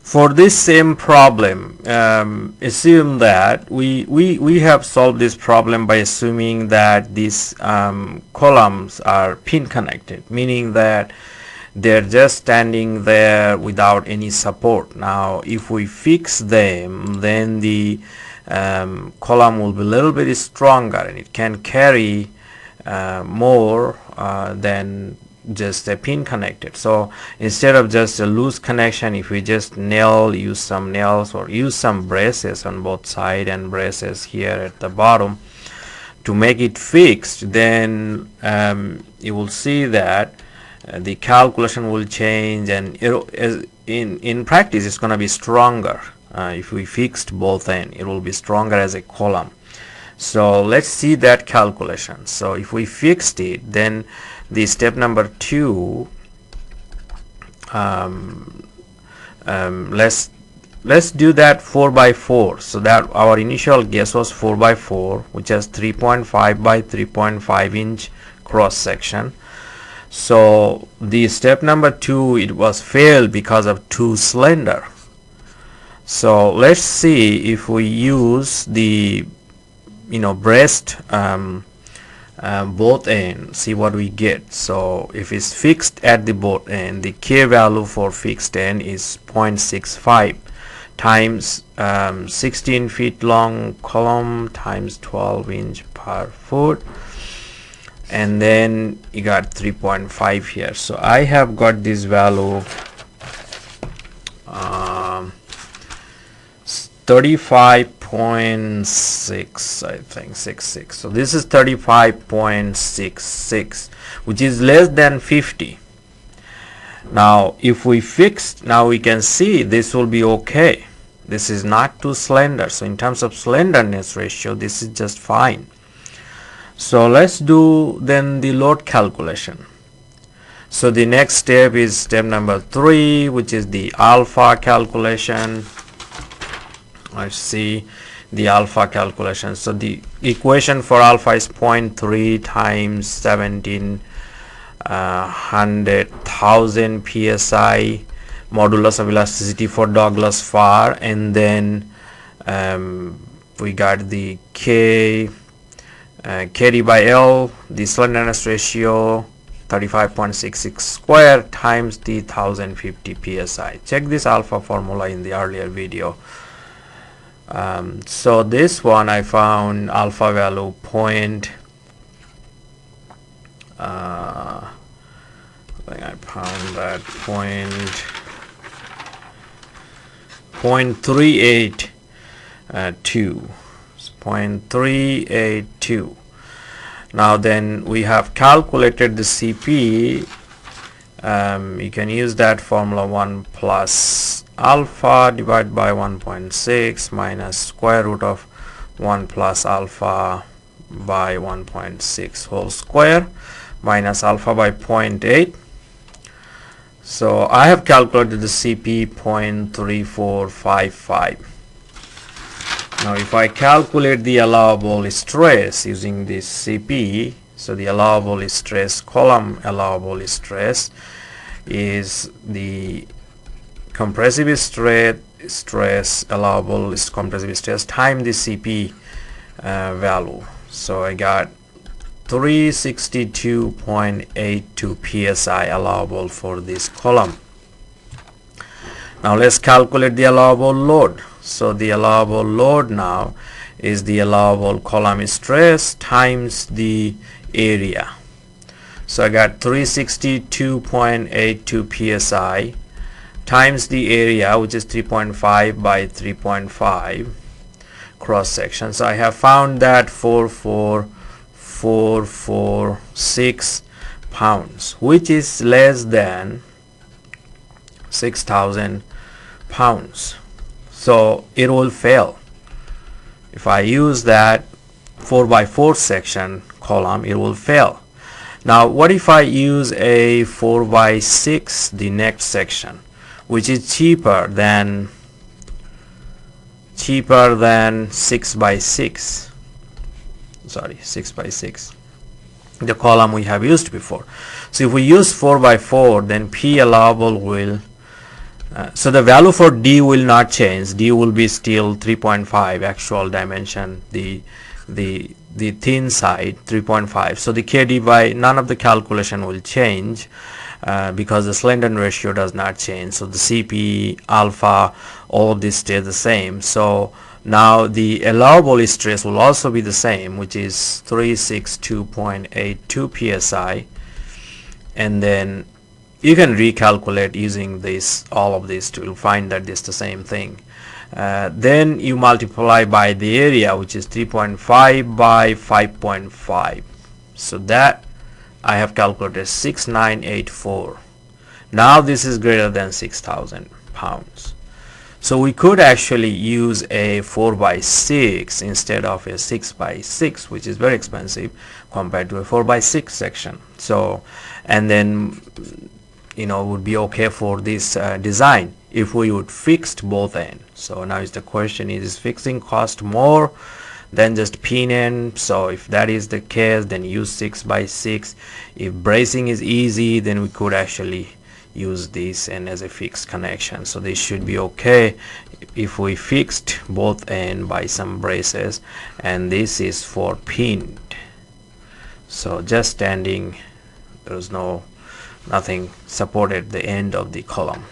For this same problem, assume that we have solved this problem by assuming that these columns are pin connected, meaning that they're just standing there without any support. Now if we fix them, then the column will be a little bit stronger and it can carry more than just a pin connected. So instead of just a loose connection, if we just use some nails or use some braces on both sides and braces here at the bottom to make it fixed, then you will see that the calculation will change, and in practice it's going to be stronger. If we fixed both ends, it will be stronger as a column. So let's see that calculation. So if we fixed it, then the step number 2, let's do that 4 by 4. So that our initial guess was 4 by 4, which has 3.5 by 3.5 inch cross section. So the step number 2, it was failed because of too slender. So let's see if we use the breast both ends, see what we get. So if it's fixed at the both end, the K value for fixed end is 0.65 times 16 feet long column times 12 inch per foot, and then you got 3.5 here. So I have got this value 35.6, I think 66. So this is 35.66, which is less than 50. Now if we fix, now we can see this will be okay. This is not too slender. So in terms of slenderness ratio, this is just fine. So let's do then the load calculation. So the next step is step number 3, which is the alpha calculation. Let's see the alpha calculation. So the equation for alpha is 0.3 times 1700,000 psi modulus of elasticity for Douglas fir, and then we got the K KD by L, the slenderness ratio 35.66 square times the 1050 psi. Check this alpha formula in the earlier video. So this one I found alpha value I think I found that 0.382. 0.382. Now then we have calculated the CP. You can use that formula, 1 plus alpha divided by 1.6 minus square root of 1 plus alpha by 1.6 whole square minus alpha by 0.8. So I have calculated the CP 0.3455. Now if I calculate the allowable stress using this CP, so the allowable stress, column allowable stress is the compressive stress allowable compressive stress times the CP value. So I got 362.82 psi allowable for this column. Now let's calculate the allowable load. So the allowable load now is the allowable column stress times the area. So I got 362.82 psi times the area, which is 3.5 by 3.5 cross section. So I have found that 44446 pounds, which is less than 6,000 pounds. So it will fail. If I use that 4 by 4 section column, it will fail. Now what if I use a 4 by 6, the next section, which is cheaper than 6 by 6, sorry, 6 by 6, the column we have used before. So if we use 4 by 4, then P allowable will So the value for D will not change. D will be still 3.5 actual dimension, the thin side 3.5. So the KD by none of the calculation will change because the slenderness ratio does not change. So the CP, alpha, all of this stay the same. So now the allowable stress will also be the same, which is 362.82 psi, and then you can recalculate using this, all of this, to find that it's the same thing. Then you multiply by the area, which is 3.5 by 5.5. So that I have calculated 6984. Now this is greater than 6,000 pounds. So we could actually use a 4x6 instead of a 6x6, which is very expensive compared to a 4x6 section. So, and then, you know, would be okay for this design if we would fix both ends. So now is the question, is fixing cost more than just pin end? So if that is the case, then use 6x6. If bracing is easy, then we could actually use this and as a fixed connection. So this should be okay if we fixed both end by some braces, and this is for pinned. So just standing, there is nothing supported the end of the column.